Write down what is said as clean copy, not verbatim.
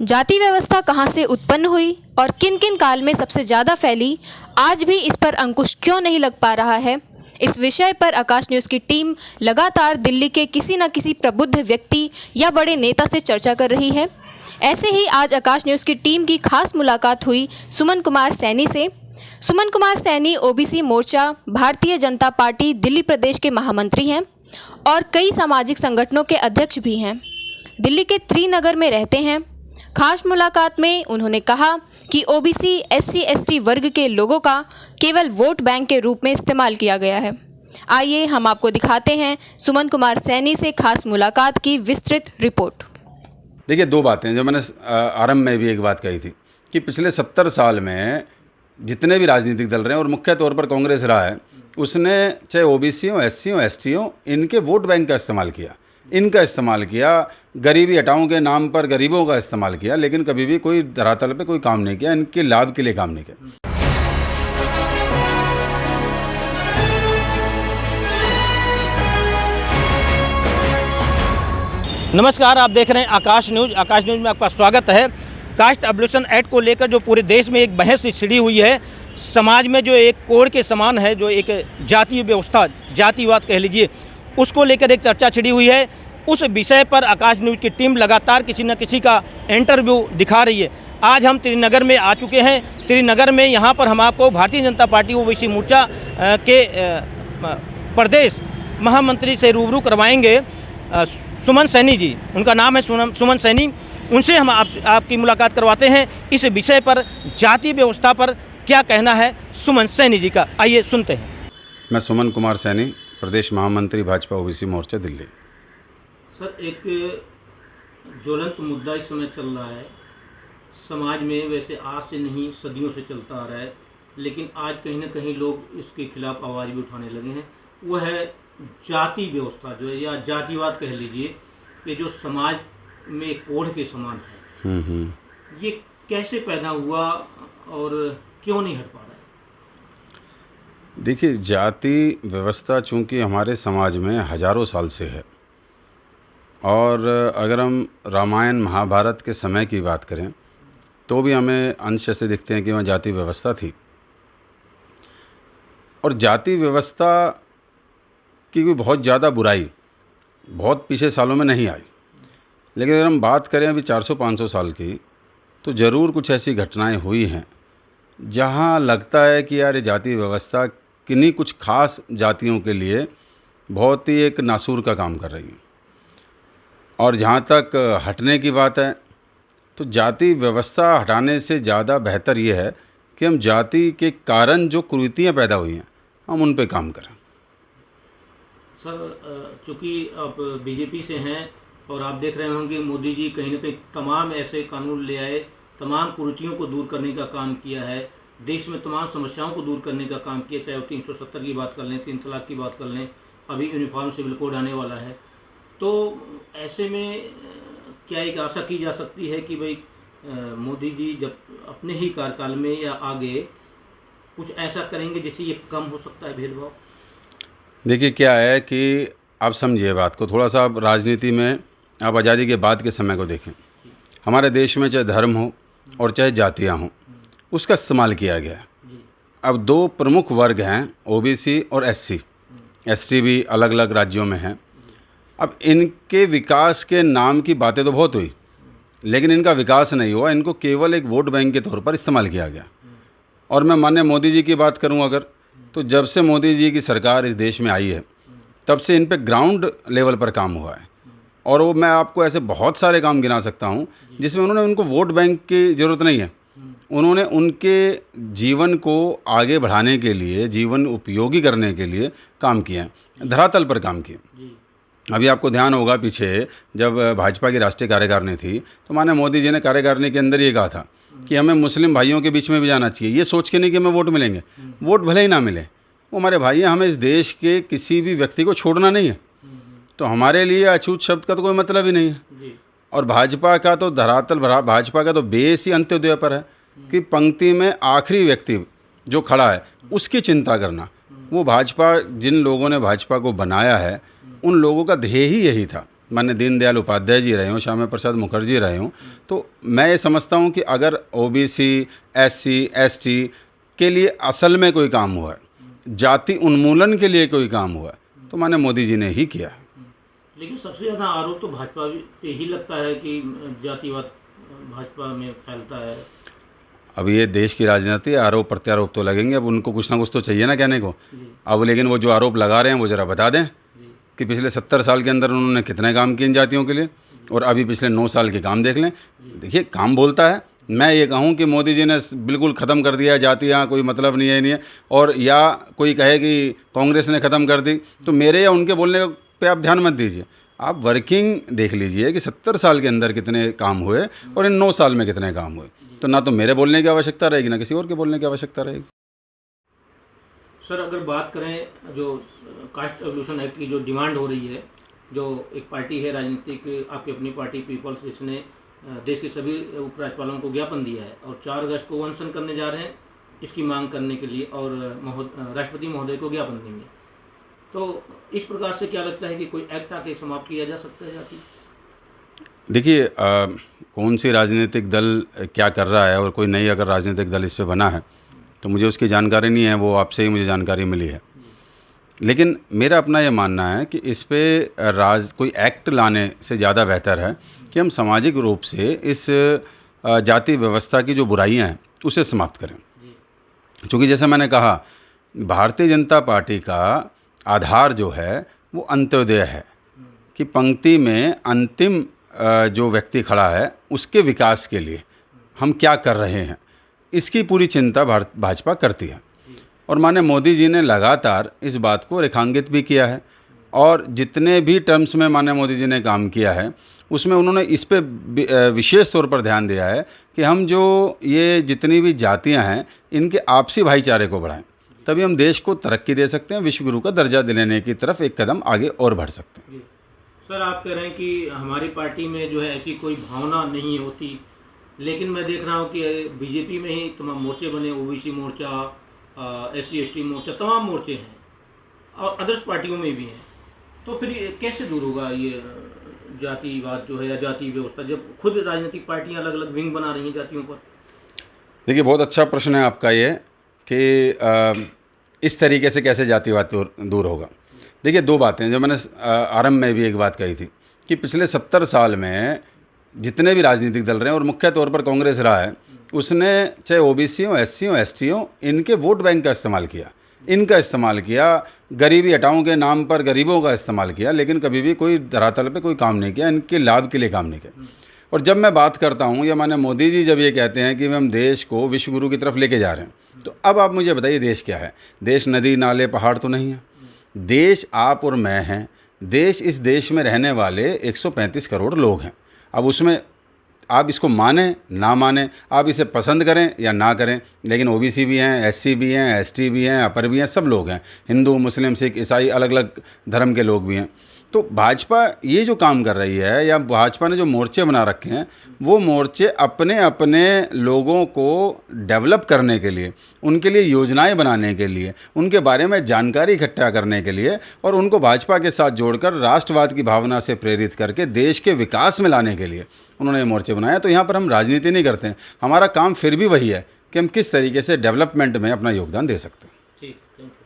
जाति व्यवस्था कहां से उत्पन्न हुई और किन किन काल में सबसे ज़्यादा फैली, आज भी इस पर अंकुश क्यों नहीं लग पा रहा है। इस विषय पर आकाश न्यूज़ की टीम लगातार दिल्ली के किसी न किसी प्रबुद्ध व्यक्ति या बड़े नेता से चर्चा कर रही है। ऐसे ही आज आकाश न्यूज़ की टीम की खास मुलाकात हुई सुमन कुमार सैनी से। सुमन कुमार सैनी ओबीसी मोर्चा भारतीय जनता पार्टी दिल्ली प्रदेश के महामंत्री हैं और कई सामाजिक संगठनों के अध्यक्ष भी हैं। दिल्ली के त्रिनगर में रहते हैं। खास मुलाकात में उन्होंने कहा कि ओबीसी एससी एसटी वर्ग के लोगों का केवल वोट बैंक के रूप में इस्तेमाल किया गया है। आइए हम आपको दिखाते हैं सुमन कुमार सैनी से खास मुलाकात की विस्तृत रिपोर्ट। देखिए, दो बातें जो मैंने आरंभ में भी एक बात कही थी कि पिछले 70 साल में जितने भी राजनीतिक दल रहे हैं और मुख्य तौर पर कांग्रेस रहा है, उसने चाहे ओबीसी हो, एससी हो, एसटी हो, इनके वोट बैंक का इस्तेमाल किया, इनका इस्तेमाल किया, गरीबी हटाओ के नाम पर गरीबों का इस्तेमाल किया, लेकिन कभी भी कोई धरातल पे कोई काम नहीं किया, इनके लाभ के लिए काम नहीं किया। नमस्कार, आप देख रहे हैं आकाश न्यूज़। आकाश न्यूज़ में आपका स्वागत है। कास्ट एबोलिशन एक्ट को लेकर जो पूरे देश में एक बहस छिड़ी हुई है, समाज में जो एक कोड के समान है, जो एक जातीय व्यवस्था, जातिवाद कह लीजिए, उसको लेकर एक चर्चा छिड़ी हुई है। उस विषय पर आकाश न्यूज़ की टीम लगातार किसी न किसी का इंटरव्यू दिखा रही है। आज हम त्रिनगर में आ चुके हैं। त्रिनगर में यहाँ पर हम आपको भारतीय जनता पार्टी ओबीसी मोर्चा के प्रदेश महामंत्री से रूबरू करवाएंगे। सुमन सैनी जी, उनका नाम है सुमन सैनी। उनसे हम आपकी मुलाकात करवाते हैं। इस विषय पर, जाति व्यवस्था पर क्या कहना है सुमन सैनी जी का, आइए सुनते हैं। मैं सुमन कुमार सैनी, प्रदेश महामंत्री भाजपा ओबीसी मोर्चा दिल्ली। सर, एक ज्वलंत मुद्दा इस समय चल रहा है समाज में। वैसे आज से नहीं, सदियों से चलता आ रहा है, लेकिन आज कहीं ना कहीं लोग इसके खिलाफ आवाज़ भी उठाने लगे हैं। वो है जाति व्यवस्था, जो है, या जातिवाद कह लीजिए, कि जो समाज में कोढ़ के समान है। ये कैसे पैदा हुआ और क्यों नहीं हट पा रहा है? देखिए, जाति व्यवस्था चूँकि हमारे समाज में हजारों साल से है, और अगर हम रामायण महाभारत के समय की बात करें तो भी हमें अंश ऐसे दिखते हैं कि वहाँ जाति व्यवस्था थी। और जाति व्यवस्था की कोई बहुत ज़्यादा बुराई बहुत पिछले सालों में नहीं आई, लेकिन अगर हम बात करें अभी 400-500 साल की, तो ज़रूर कुछ ऐसी घटनाएं हुई हैं जहां लगता है कि यार ये जाति व्यवस्था किन्हीं कुछ खास जातियों के लिए बहुत ही एक नासूर का काम कर रही है। और जहां तक हटने की बात है, तो जाति व्यवस्था हटाने से ज़्यादा बेहतर ये है कि हम जाति के कारण जो कुरीतियाँ पैदा हुई हैं, हम उन पे काम करें। सर, चूँकि आप बीजेपी से हैं और आप देख रहे होंगे मोदी जी कहीं ना कहीं तमाम ऐसे कानून ले आए, तमाम कुरीतियों को दूर करने का काम किया है, देश में तमाम समस्याओं को दूर करने का काम किया, चाहे वो 370 की बात कर लें, 3 तलाक की बात कर लें, अभी यूनिफॉर्म सिविल कोड आने वाला है। तो ऐसे में क्या एक आशा की जा सकती है कि भाई मोदी जी जब अपने ही कार्यकाल में या आगे कुछ ऐसा करेंगे जिससे ये कम हो सकता है भेदभाव? देखिए, क्या है कि आप समझिए बात को थोड़ा सा। आप राजनीति में आप आज़ादी के बाद के समय को देखें, हमारे देश में चाहे धर्म हो और चाहे जातियाँ हों, उसका इस्तेमाल किया गया है। अब दो प्रमुख वर्ग हैं, ओबीसी और एससी। एसटी भी अलग अलग राज्यों में हैं। अब इनके विकास के नाम की बातें तो बहुत हुई, लेकिन इनका विकास नहीं हुआ। इनको केवल एक वोट बैंक के तौर पर इस्तेमाल किया गया। और मैं माननीय मोदी जी की बात करूं अगर, तो जब से मोदी जी की सरकार इस देश में आई है, तब से इन पे ग्राउंड लेवल पर काम हुआ है। और वो मैं आपको ऐसे बहुत सारे काम गिना सकता हूं जिसमें उन्होंने उनको वोट बैंक की ज़रूरत नहीं है, उन्होंने उनके जीवन को आगे बढ़ाने के लिए, जीवन उपयोगी करने के लिए काम किया है, धरातल पर काम किया। अभी आपको ध्यान होगा, पीछे जब भाजपा की राष्ट्रीय कार्यकारिणी थी, तो माननीय मोदी जी ने कार्यकारिणी के अंदर ये कहा था कि हमें मुस्लिम भाइयों के बीच में भी जाना चाहिए, ये सोच के नहीं कि हमें वोट मिलेंगे। वोट भले ही ना मिले, वो हमारे भाई हैं, हमें इस देश के किसी भी व्यक्ति को छोड़ना नहीं है। तो हमारे लिए अछूत शब्द का तो कोई मतलब ही नहीं है। और भाजपा का तो धरातल, भाजपा का तो बेस ही अंत्योदय पर है कि पंक्ति में आखिरी व्यक्ति जो खड़ा है उसकी चिंता करना। वो भाजपा, जिन लोगों ने भाजपा को बनाया है, उन लोगों का ध्येय ही यही था माननीय दीनदयाल उपाध्याय जी रहे हों, श्यामा प्रसाद मुखर्जी रहे हों, तो मैं ये समझता हूँ कि अगर ओबीसी, एससी, एसटी के लिए असल में कोई काम हुआ है, जाति उन्मूलन के लिए कोई काम हुआ है, तो माननीय मोदी जी ने ही किया है। लेकिन सबसे ज़्यादा आरोप तो भाजपा पे ही लगता है कि जातिवाद भाजपा में फैलता है। अब ये देश की राजनीति, आरोप प्रत्यारोप तो लगेंगे, अब उनको कुछ ना कुछ तो चाहिए ना कहने को। अब लेकिन वो जो आरोप लगा रहे हैं वो ज़रा बता दें कि पिछले 70 साल के अंदर उन्होंने कितने काम किए इन जातियों के लिए, और अभी पिछले 9 साल के काम देख लें। देखिए, काम बोलता है। मैं ये कहूँ कि मोदी जी ने बिल्कुल ख़त्म कर दिया है जातियाँ, कोई मतलब नहीं है, और या कोई कहे कि कांग्रेस ने ख़त्म कर दी, तो मेरे या उनके बोलने पे आप ध्यान मत दीजिए। आप वर्किंग देख लीजिए कि 70 साल के अंदर कितने काम हुए और इन 9 साल में कितने काम हुए। तो ना तो मेरे बोलने की आवश्यकता रहेगी, ना किसी और के बोलने की आवश्यकता रहेगी। सर, अगर बात करें जो कास्ट एवोल्यूशन एक्ट की जो डिमांड हो रही है, जो एक पार्टी है राजनीतिक, आपकी अपनी पार्टी पीपल्स, जिसने देश के सभी उपराज्यपालों को ज्ञापन दिया है और 4 अगस्त को अनशन करने जा रहे हैं इसकी मांग करने के लिए, और राष्ट्रपति महोदय को ज्ञापन देंगे। तो इस प्रकार से क्या लगता है कि कोई एक्ट आके समाप्त किया जा सकता है जाति? देखिए, कौन सी राजनीतिक दल क्या कर रहा है और कोई नई अगर राजनीतिक दल इस पे बना है तो मुझे उसकी जानकारी नहीं है, वो आपसे ही मुझे जानकारी मिली है। लेकिन मेरा अपना ये मानना है कि इस पे कोई एक्ट लाने से ज़्यादा बेहतर है कि हम सामाजिक रूप से इस जाति व्यवस्था की जो बुराइयां हैं उसे समाप्त करें। क्योंकि जैसे मैंने कहा, भारतीय जनता पार्टी का आधार जो है वो अंत्योदय है, कि पंक्ति में अंतिम जो व्यक्ति खड़ा है उसके विकास के लिए हम क्या कर रहे हैं, इसकी पूरी चिंता भाजपा करती है। और माननीय मोदी जी ने लगातार इस बात को रेखांकित भी किया है, और जितने भी टर्म्स में माननीय मोदी जी ने काम किया है उसमें उन्होंने इस पे विशेष तौर पर ध्यान दिया है कि हम जो ये जितनी भी जातियां हैं इनके आपसी भाईचारे को बढ़ाएं, तभी हम देश को तरक्की दे सकते हैं, विश्व गुरु का दर्जा दिलाने की तरफ एक कदम आगे और बढ़ सकते हैं। सर, आप कह रहे हैं कि हमारी पार्टी में जो है ऐसी कोई भावना नहीं होती, लेकिन मैं देख रहा हूँ कि बीजेपी में ही तमाम मोर्चे बने, ओबीसी मोर्चा, SC ST मोर्चा, तमाम मोर्चे हैं, और अदर्स पार्टियों में भी हैं। तो फिर ये कैसे दूर होगा ये जातिवाद जो है या जाति व्यवस्था, जब खुद राजनीतिक पार्टियां अलग अलग विंग बना रही हैं जातियों पर? देखिए, बहुत अच्छा प्रश्न है आपका ये कि इस तरीके से कैसे जातिवाद दूर होगा। देखिए, 2 बातें जो मैंने आरंभ में भी एक बात कही थी कि पिछले 70 साल में जितने भी राजनीतिक दल रहे हैं, और मुख्य तौर पर कांग्रेस रहा है, उसने चाहे ओबीसी हो, SC हो, ST हो, इनके वोट बैंक का इस्तेमाल किया, इनका इस्तेमाल किया, गरीबी हटाओ के नाम पर गरीबों का इस्तेमाल किया, लेकिन कभी भी कोई धरातल पे कोई काम नहीं किया, इनके लाभ के लिए काम नहीं किया। और जब मैं बात करता हूँ, या माननीय मोदी जी जब ये कहते हैं कि हम देश को विश्व गुरु की तरफ लेके जा रहे हैं, तो अब आप मुझे बताइए देश क्या है? देश नदी नाले पहाड़ तो नहीं है। देश आप और मैं हैं। देश, इस देश में रहने वाले 135 करोड़ लोग हैं। अब उसमें आप इसको माने ना माने, आप इसे पसंद करें या ना करें, लेकिन ओबीसी भी हैं, SC भी हैं, ST भी हैं, अपर भी हैं, सब लोग हैं, हिंदू, मुस्लिम, सिख, ईसाई, अलग अलग धर्म के लोग भी हैं। तो भाजपा ये जो काम कर रही है, या भाजपा ने जो मोर्चे बना रखे हैं, वो मोर्चे अपने अपने लोगों को डेवलप करने के लिए, उनके लिए योजनाएं बनाने के लिए, उनके बारे में जानकारी इकट्ठा करने के लिए, और उनको भाजपा के साथ जोड़कर राष्ट्रवाद की भावना से प्रेरित करके देश के विकास में लाने के लिए उन्होंने ये मोर्चे बनाया। तो यहाँ पर हम राजनीति नहीं करते हैं, हमारा काम फिर भी वही है कि हम किस तरीके से डेवलपमेंट में अपना योगदान दे सकते हैं। ठीक, थैंक यू।